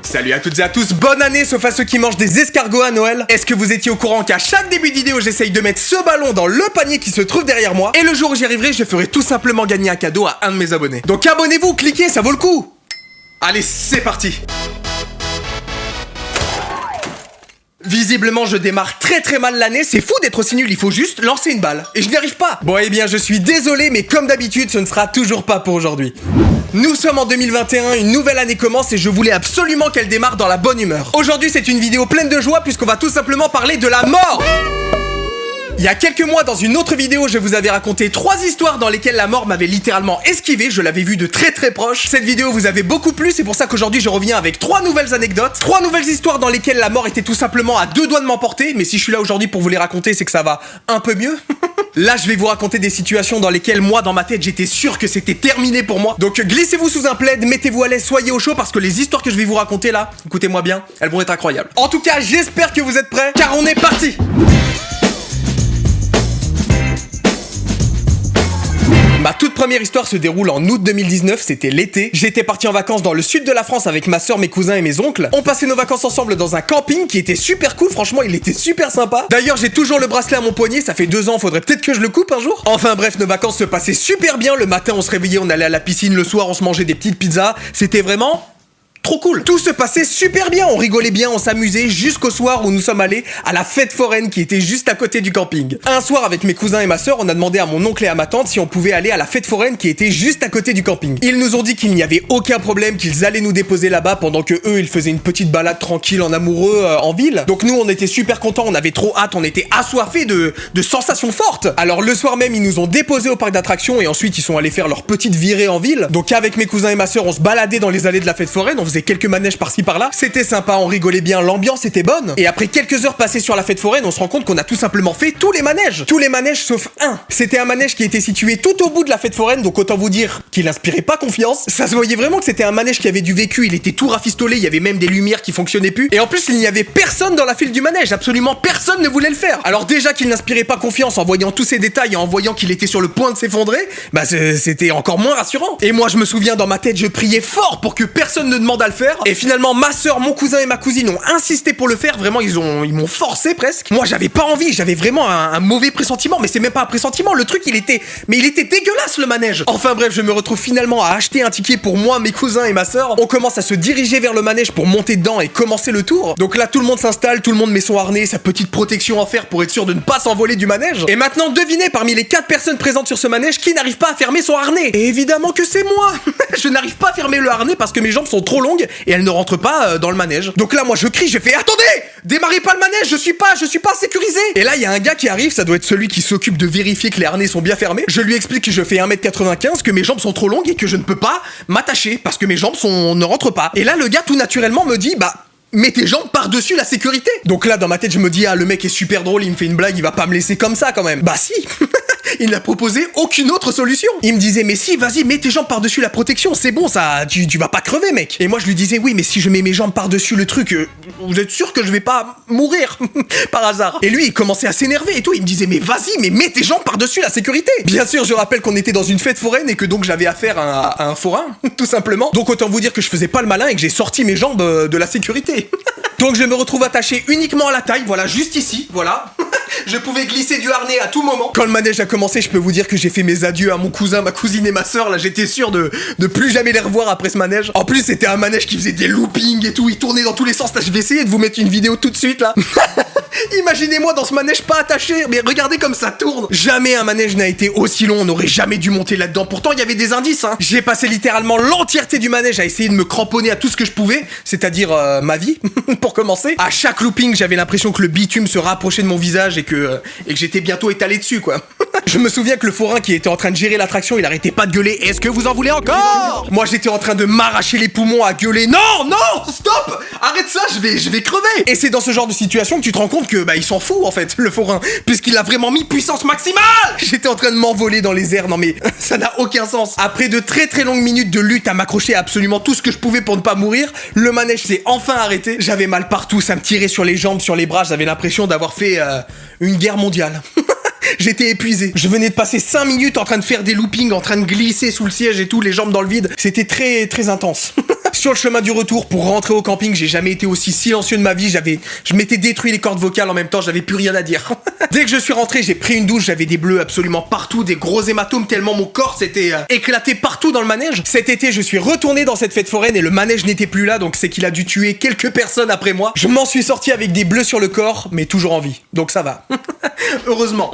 Salut à toutes et à tous, bonne année sauf à ceux qui mangent des escargots à Noël. Est-ce que vous étiez au courant qu'à chaque début de vidéo j'essaye de mettre ce ballon dans le panier qui se trouve derrière moi, et le jour où j'y arriverai je ferai tout simplement gagner un cadeau à un de mes abonnés. Donc abonnez-vous, cliquez, ça vaut le coup. Allez, c'est parti. Visiblement je démarre très mal l'année, c'est fou d'être aussi nul, il faut juste lancer une balle. Et je n'y arrive pas. Bon eh bien je suis désolé mais comme d'habitude ce ne sera toujours pas pour aujourd'hui. Nous sommes en 2021, une nouvelle année commence et je voulais absolument qu'elle démarre dans la bonne humeur. Aujourd'hui c'est une vidéo pleine de joie puisqu'on va tout simplement parler de la mort. Il y a quelques mois, dans une autre vidéo, je vous avais raconté 3 histoires dans lesquelles la mort m'avait littéralement esquivé, je l'avais vu de très proche. Cette vidéo vous avait beaucoup plu, c'est pour ça qu'aujourd'hui je reviens avec 3 nouvelles anecdotes, 3 nouvelles histoires dans lesquelles la mort était tout simplement à 2 doigts de m'emporter, mais si je suis là aujourd'hui pour vous les raconter, c'est que ça va un peu mieux. Là, je vais vous raconter des situations dans lesquelles moi, dans ma tête, j'étais sûr que c'était terminé pour moi. Donc glissez-vous sous un plaid, mettez-vous à l'aise, soyez au chaud parce que les histoires que je vais vous raconter là, écoutez-moi bien, elles vont être incroyables. En tout cas, j'espère que vous êtes prêts, car on est parti. Ma toute première histoire se déroule en août 2019, c'était l'été. J'étais parti en vacances dans le sud de la France avec ma soeur, mes cousins et mes oncles. On passait nos vacances ensemble dans un camping qui était super cool, franchement il était super sympa. D'ailleurs j'ai toujours le bracelet à mon poignet, ça fait 2 ans, faudrait peut-être que je le coupe un jour. Enfin bref, nos vacances se passaient super bien, le matin on se réveillait, on allait à la piscine, le soir on se mangeait des petites pizzas, c'était vraiment... trop cool. Tout se passait super bien, on rigolait bien, on s'amusait jusqu'au soir où nous sommes allés à la fête foraine qui était juste à côté du camping. Un soir avec mes cousins et ma soeur, on a demandé à mon oncle et à ma tante si on pouvait aller à la fête foraine qui était juste à côté du camping. Ils nous ont dit qu'il n'y avait aucun problème, qu'ils allaient nous déposer là-bas pendant que eux ils faisaient une petite balade tranquille en amoureux en ville. Donc nous on était super contents, on avait trop hâte, on était assoiffés de sensations fortes. Alors le soir même ils nous ont déposés au parc d'attractions et ensuite ils sont allés faire leur petite virée en ville. Donc avec mes cousins et ma soeur on se baladait dans les allées de la fête foraine, on faisait quelques manèges par-ci par-là, c'était sympa, on rigolait bien, l'ambiance était bonne. Et après quelques heures passées sur la fête foraine, on se rend compte qu'on a tout simplement fait tous les manèges sauf un. C'était un manège qui était situé tout au bout de la fête foraine, donc autant vous dire qu'il inspirait pas confiance. Ça se voyait vraiment que c'était un manège qui avait du vécu, il était tout rafistolé, il y avait même des lumières qui fonctionnaient plus. Et en plus, il n'y avait personne dans la file du manège, absolument personne ne voulait le faire. Alors déjà qu'il n'inspirait pas confiance en voyant tous ces détails et en voyant qu'il était sur le point de s'effondrer, bah c'était encore moins rassurant. Et moi je me souviens dans ma tête, je priais fort pour que personne ne demande à le faire. Et finalement, ma soeur, mon cousin et ma cousine ont insisté pour le faire. Vraiment, ils m'ont forcé presque. Moi, j'avais pas envie. J'avais vraiment un mauvais pressentiment. Mais c'est même pas un pressentiment. Le truc, il était dégueulasse, le manège. Enfin bref, je me retrouve finalement à acheter un ticket pour moi, mes cousins et ma soeur. On commence à se diriger vers le manège pour monter dedans et commencer le tour. Donc là, tout le monde s'installe. Tout le monde met son harnais, sa petite protection en fer pour être sûr de ne pas s'envoler du manège. Et maintenant, devinez parmi les 4 personnes présentes sur ce manège qui n'arrive pas à fermer son harnais. Et évidemment que c'est moi. Je n'arrive pas à fermer le harnais parce que mes jambes sont trop longues et elles ne rentrent pas dans le manège. Donc là moi je crie, je fais attendez, démarrez pas le manège, je suis pas sécurisé. Et là il y a un gars qui arrive, ça doit être celui qui s'occupe de vérifier que les harnais sont bien fermés. Je lui explique que je fais 1m95, que mes jambes sont trop longues et que je ne peux pas m'attacher parce que mes jambes ne rentrent pas. Et là le gars tout naturellement me dit mets tes jambes par-dessus la sécurité. Donc là dans ma tête je me dis le mec est super drôle, il me fait une blague, il va pas me laisser comme ça quand même. Bah si. Il n'a proposé aucune autre solution. Il me disait mais si, vas-y, mets tes jambes par-dessus la protection, c'est bon ça, tu vas pas crever mec. Et moi je lui disais oui mais si je mets mes jambes par-dessus le truc, vous êtes sûr que je vais pas mourir par hasard. Et lui il commençait à s'énerver et tout, il me disait mais vas-y, mais mets tes jambes par-dessus la sécurité. Bien sûr je rappelle qu'on était dans une fête foraine et que donc j'avais affaire à un forain, tout simplement. Donc autant vous dire que je faisais pas le malin et que j'ai sorti mes jambes de la sécurité. Donc je me retrouve attaché uniquement à la taille, voilà, juste ici, voilà. Je pouvais glisser du harnais à tout moment. Quand le manège a commencé, je peux vous dire que j'ai fait mes adieux à mon cousin, ma cousine et ma soeur. Là, j'étais sûr de plus jamais les revoir après ce manège. En plus, c'était un manège qui faisait des loopings et tout. Il tournait dans tous les sens. Là, je vais essayer de vous mettre une vidéo tout de suite, là. Imaginez-moi dans ce manège pas attaché. Mais regardez comme ça tourne. Jamais un manège n'a été aussi long. On n'aurait jamais dû monter là-dedans. Pourtant, il y avait des indices, hein. J'ai passé littéralement l'entièreté du manège à essayer de me cramponner à tout ce que je pouvais. C'est-à-dire ma vie, pour commencer. À chaque looping, j'avais l'impression que le bitume se rapprochait de mon visage et que j'étais bientôt étalé dessus, quoi. Je me souviens que le forain qui était en train de gérer l'attraction, il arrêtait pas de gueuler. Est-ce que vous en voulez encore? Moi, j'étais en train de m'arracher les poumons à gueuler. Non, stop, arrête ça, je vais crever. Et c'est dans ce genre de situation que tu te rends compte que il s'en fout en fait, le forain, puisqu'il a vraiment mis puissance maximale. J'étais en train de m'envoler dans les airs. Non mais ça n'a aucun sens. Après de très longues minutes de lutte à m'accrocher à absolument tout ce que je pouvais pour ne pas mourir, le manège s'est enfin arrêté. J'avais mal partout, ça me tirait sur les jambes, sur les bras. J'avais l'impression d'avoir fait une guerre mondiale. J'étais épuisé. Je venais de passer 5 minutes en train de faire des loopings, en train de glisser sous le siège et tout, les jambes dans le vide. C'était très intense. Sur le chemin du retour pour rentrer au camping, j'ai jamais été aussi silencieux de ma vie. Je m'étais détruit les cordes vocales en même temps, j'avais plus rien à dire. Dès que je suis rentré, j'ai pris une douche, j'avais des bleus absolument partout, des gros hématomes tellement mon corps s'était éclaté partout dans le manège. Cet été, je suis retourné dans cette fête foraine et le manège n'était plus là, donc c'est qu'il a dû tuer quelques personnes après moi. Je m'en suis sorti avec des bleus sur le corps, mais toujours en vie. Donc ça va. Heureusement.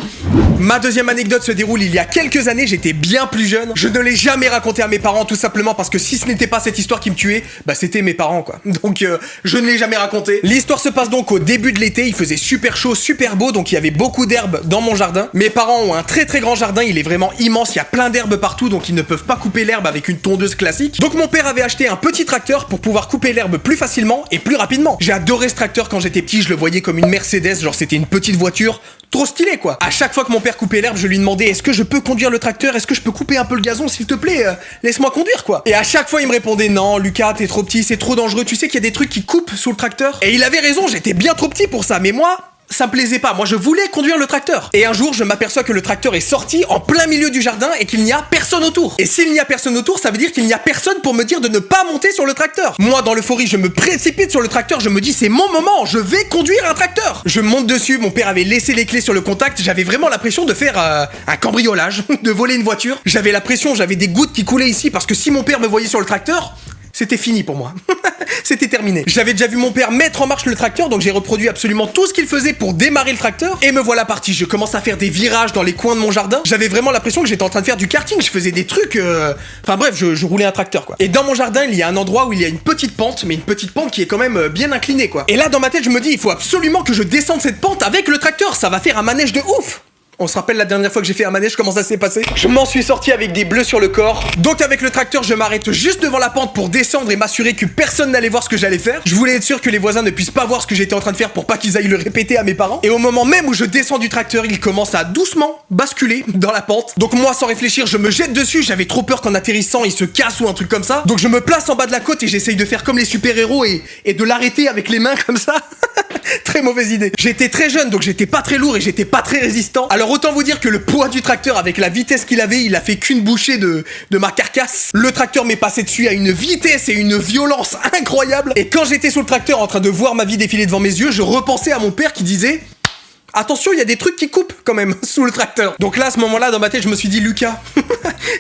Ma deuxième anecdote se déroule il y a quelques années, j'étais bien plus jeune. Je ne l'ai jamais raconté à mes parents tout simplement parce que si ce n'était pas cette histoire qui me tuait, bah c'était mes parents quoi. Donc je ne l'ai jamais raconté. L'histoire se passe donc au début de l'été, il faisait super chaud, super beau, donc il y avait beaucoup d'herbes dans mon jardin. Mes parents ont un très très grand jardin, il est vraiment immense, il y a plein d'herbes partout, donc ils ne peuvent pas couper l'herbe avec une tondeuse classique. Donc mon père avait acheté un petit tracteur pour pouvoir couper l'herbe plus facilement et plus rapidement. J'ai adoré ce tracteur quand j'étais petit, je le voyais comme une Mercedes, genre c'était une petite voiture. Trop stylé quoi. À chaque fois que mon père coupait l'herbe, je lui demandais est-ce que je peux conduire le tracteur, est-ce que je peux couper un peu le gazon s'il te plaît, laisse-moi conduire quoi. Et à chaque fois il me répondait non Lucas t'es trop petit, c'est trop dangereux, tu sais qu'il y a des trucs qui coupent sous le tracteur. Et il avait raison, j'étais bien trop petit pour ça, mais moi ça me plaisait pas, moi je voulais conduire le tracteur. Et un jour je m'aperçois que le tracteur est sorti en plein milieu du jardin et qu'il n'y a personne autour. Et s'il n'y a personne autour, ça veut dire qu'il n'y a personne pour me dire de ne pas monter sur le tracteur. Moi dans l'euphorie je me précipite sur le tracteur, je me dis c'est mon moment, je vais conduire un tracteur. Je monte dessus, mon père avait laissé les clés sur le contact, j'avais vraiment l'impression de faire un cambriolage, de voler une voiture. J'avais la pression, j'avais des gouttes qui coulaient ici parce que si mon père me voyait sur le tracteur, c'était fini pour moi. C'était terminé. J'avais déjà vu mon père mettre en marche le tracteur, donc j'ai reproduit absolument tout ce qu'il faisait pour démarrer le tracteur. Et me voilà parti. Je commence à faire des virages dans les coins de mon jardin. J'avais vraiment l'impression que j'étais en train de faire du karting. Je faisais des trucs... Enfin bref, je roulais un tracteur, quoi. Et dans mon jardin, il y a un endroit où il y a une petite pente, mais une petite pente qui est quand même bien inclinée, quoi. Et là, dans ma tête, je me dis, il faut absolument que je descende cette pente avec le tracteur. Ça va faire un manège de ouf. On se rappelle la dernière fois que j'ai fait un manège, comment ça s'est passé? Je m'en suis sorti avec des bleus sur le corps. Donc avec le tracteur, je m'arrête juste devant la pente pour descendre et m'assurer que personne n'allait voir ce que j'allais faire. Je voulais être sûr que les voisins ne puissent pas voir ce que j'étais en train de faire pour pas qu'ils aillent le répéter à mes parents. Et au moment même où je descends du tracteur, il commence à doucement basculer dans la pente. Donc moi, sans réfléchir, je me jette dessus. J'avais trop peur qu'en atterrissant, il se casse ou un truc comme ça. Donc je me place en bas de la côte et j'essaye de faire comme les super-héros et de l'arrêter avec les mains comme ça. Très mauvaise idée. J'étais très jeune, donc j'étais pas très lourd et j'étais pas très résistant. Alors autant vous dire que le poids du tracteur avec la vitesse qu'il avait, il a fait qu'une bouchée de ma carcasse. Le tracteur m'est passé dessus à une vitesse et une violence incroyable. Et quand j'étais sous le tracteur en train de voir ma vie défiler devant mes yeux, je repensais à mon père qui disait... Attention, il y a des trucs qui coupent quand même sous le tracteur. Donc là, à ce moment-là, dans ma tête, je me suis dit, Lucas,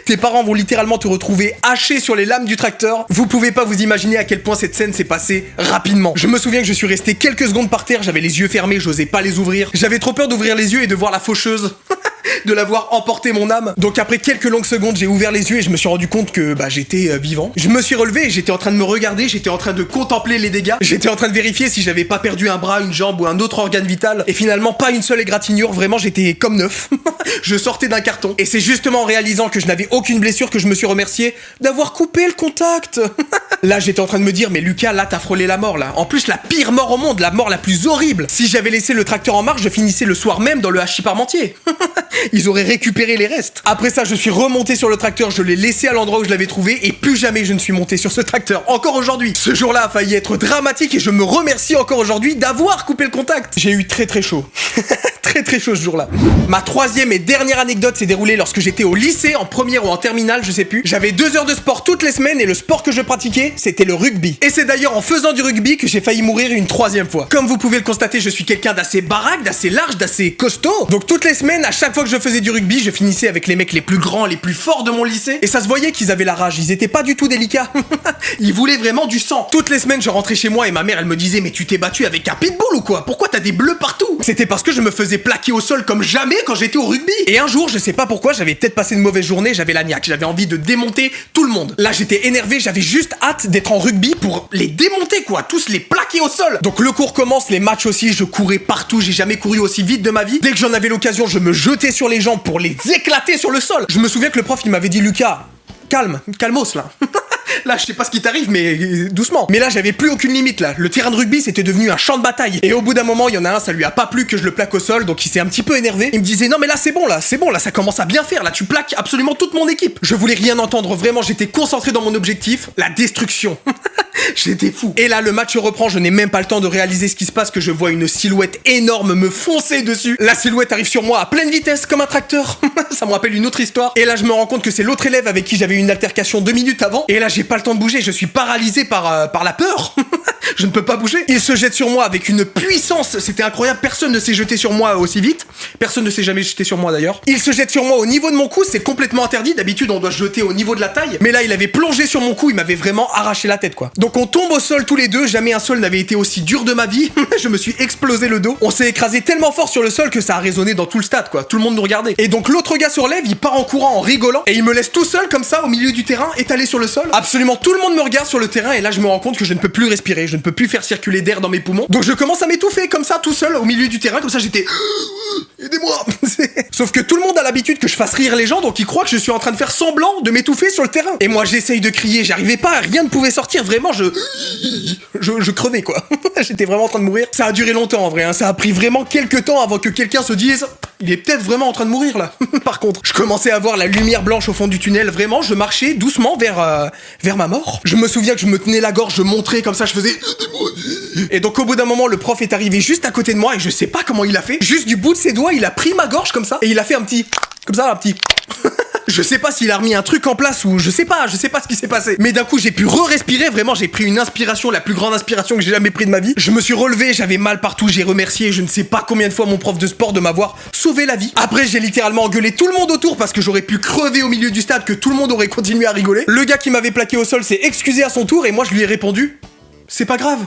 tes parents vont littéralement te retrouver haché sur les lames du tracteur. Vous pouvez pas vous imaginer à quel point cette scène s'est passée rapidement. Je me souviens que je suis resté quelques secondes par terre, j'avais les yeux fermés, j'osais pas les ouvrir. J'avais trop peur d'ouvrir les yeux et de voir la faucheuse. De l'avoir emporté mon âme. Donc après quelques longues secondes, j'ai ouvert les yeux et je me suis rendu compte que j'étais vivant. Je me suis relevé et j'étais en train de me regarder, j'étais en train de contempler les dégâts. J'étais en train de vérifier si j'avais pas perdu un bras, une jambe ou un autre organe vital. Et finalement, pas une seule égratignure, vraiment j'étais comme neuf. Je sortais d'un carton. Et c'est justement en réalisant que je n'avais aucune blessure que je me suis remercié d'avoir coupé le contact. Là, j'étais en train de me dire, mais Lucas, là, t'as frôlé la mort, là. En plus, la pire mort au monde, la mort la plus horrible. Si j'avais laissé le tracteur en marche, je finissais le soir même dans le hachis Parmentier. Ils auraient récupéré les restes. Après ça, je suis remonté sur le tracteur, je l'ai laissé à l'endroit où je l'avais trouvé et plus jamais je ne suis monté sur ce tracteur. Encore aujourd'hui. Ce jour-là a failli être dramatique et je me remercie encore aujourd'hui d'avoir coupé le contact. J'ai eu très très chaud. Très chaud ce jour-là. Ma troisième et dernière anecdote s'est déroulée lorsque j'étais au lycée, en première ou en terminale, je sais plus. J'avais 2 heures de sport toutes les semaines et le sport que je pratiquais, c'était le rugby. Et c'est d'ailleurs en faisant du rugby que j'ai failli mourir une 3e fois. Comme vous pouvez le constater, je suis quelqu'un d'assez baraque, d'assez large, d'assez costaud. Donc toutes les semaines, à chaque fois que je faisais du rugby, je finissais avec les mecs les plus grands, les plus forts de mon lycée. Et ça se voyait qu'ils avaient la rage, ils étaient pas du tout délicats. Ils voulaient vraiment du sang. Toutes les semaines, je rentrais chez moi et ma mère, elle me disait, mais tu t'es battu avec un pitbull ou quoi? Pourquoi t'as des bleus partout? C'était parce que je me faisais plaquer au sol comme jamais quand j'étais au rugby. Et un jour, je sais pas pourquoi, j'avais peut-être passé une mauvaise journée, j'avais la niaque, j'avais envie de démonter tout le monde. Là, j'étais énervé, j'avais juste hâte d'être en rugby pour les démonter quoi, tous les plaquer au sol. Donc le cours commence, les matchs aussi, je courais partout, j'ai jamais couru aussi vite de ma vie. Dès que j'en avais l'occasion, je me jetais sur les gens pour les éclater sur le sol. Je me souviens que le prof, il m'avait dit, Lucas, calmos là. Là, je sais pas ce qui t'arrive, mais doucement. Mais là, j'avais plus aucune limite, là. Le terrain de rugby, c'était devenu un champ de bataille. Et au bout d'un moment, il y en a un, ça lui a pas plu que je le plaque au sol, donc il s'est un petit peu énervé. Il me disait, non, mais là, c'est bon, là, ça commence à bien faire, là, tu plaques absolument toute mon équipe. Je voulais rien entendre, vraiment, j'étais concentré dans mon objectif, la destruction. J'étais fou. Et là, le match reprend, je n'ai même pas le temps de réaliser ce qui se passe que je vois une silhouette énorme me foncer dessus. La silhouette arrive sur moi à pleine vitesse comme un tracteur. Ça me rappelle une autre histoire. Et là, je me rends compte que c'est l'autre élève avec qui j'avais eu une altercation 2 minutes avant. Et là, j'ai pas le temps de bouger, je suis paralysé par la peur. Je ne peux pas bouger. Il se jette sur moi avec une puissance. C'était incroyable. Personne ne s'est jeté sur moi aussi vite. Personne ne s'est jamais jeté sur moi d'ailleurs. Il se jette sur moi au niveau de mon cou. C'est complètement interdit. D'habitude, on doit se jeter au niveau de la taille. Mais là, il avait plongé sur mon cou. Il m'avait vraiment arraché la tête, quoi. Donc, on tombe au sol tous les deux. Jamais un sol n'avait été aussi dur de ma vie. Je me suis explosé le dos. On s'est écrasé tellement fort sur le sol que ça a résonné dans tout le stade, quoi. Tout le monde nous regardait. Et donc, l'autre gars se relève. Il part en courant, en rigolant. Et il me laisse tout seul, comme ça, au milieu du terrain, étalé sur le sol. Absolument tout le monde me regarde sur le terrain. Et là, je me rends compte que je ne peux plus respirer. Je ne peux plus faire circuler d'air dans mes poumons. Donc je commence à m'étouffer comme ça tout seul au milieu du terrain, comme ça j'étais aidez-moi. Sauf que tout le monde a l'habitude que je fasse rire les gens, donc ils croient que je suis en train de faire semblant de m'étouffer sur le terrain. Et moi j'essaye de crier, j'arrivais pas, rien ne pouvait sortir, vraiment je crevais quoi. J'étais vraiment en train de mourir. Ça a duré longtemps en vrai, hein. Ça a pris vraiment quelques temps avant que quelqu'un se dise il est peut-être vraiment en train de mourir là. Par contre, je commençais à voir la lumière blanche au fond du tunnel, vraiment, je marchais doucement vers ma mort. Je me souviens que je me tenais la gorge, je montrais comme ça, je faisais et donc au bout d'un moment, le prof est arrivé juste à côté de moi et je sais pas comment il a fait. Juste du bout de ses doigts, il a pris ma gorge comme ça et il a fait un petit comme ça, un petit je sais pas s'il a remis un truc en place ou je sais pas ce qui s'est passé. Mais d'un coup, j'ai pu re-respirer, vraiment, j'ai pris une inspiration, la plus grande inspiration que j'ai jamais pris de ma vie. Je me suis relevé, j'avais mal partout, j'ai remercié je ne sais pas combien de fois mon prof de sport de m'avoir sauvé la vie. Après, j'ai littéralement engueulé tout le monde autour parce que j'aurais pu crever au milieu du stade, que tout le monde aurait continué à rigoler. Le gars qui m'avait plaqué au sol s'est excusé à son tour et moi je lui ai répondu c'est pas grave.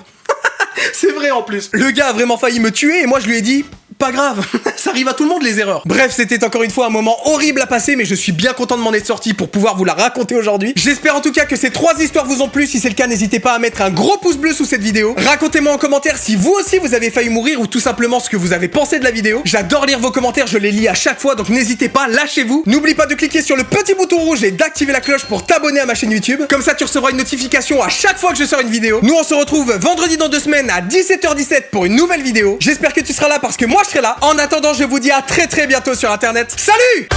C'est vrai en plus. Le gars a vraiment failli me tuer et moi je lui ai dit pas grave, ça arrive à tout le monde les erreurs. Bref, c'était encore une fois un moment horrible à passer, mais je suis bien content de m'en être sorti pour pouvoir vous la raconter aujourd'hui. J'espère en tout cas que ces 3 histoires vous ont plu. Si c'est le cas, n'hésitez pas à mettre un gros pouce bleu sous cette vidéo. Racontez-moi en commentaire si vous aussi vous avez failli mourir ou tout simplement ce que vous avez pensé de la vidéo. J'adore lire vos commentaires, je les lis à chaque fois, donc n'hésitez pas, lâchez-vous. N'oublie pas de cliquer sur le petit bouton rouge et d'activer la cloche pour t'abonner à ma chaîne YouTube. Comme ça, tu recevras une notification à chaque fois que je sors une vidéo. Nous, on se retrouve vendredi dans 2 semaines à 17h17 pour une nouvelle vidéo. J'espère que tu seras là parce que moi je serai là. En attendant, je vous dis à très bientôt sur internet. Salut!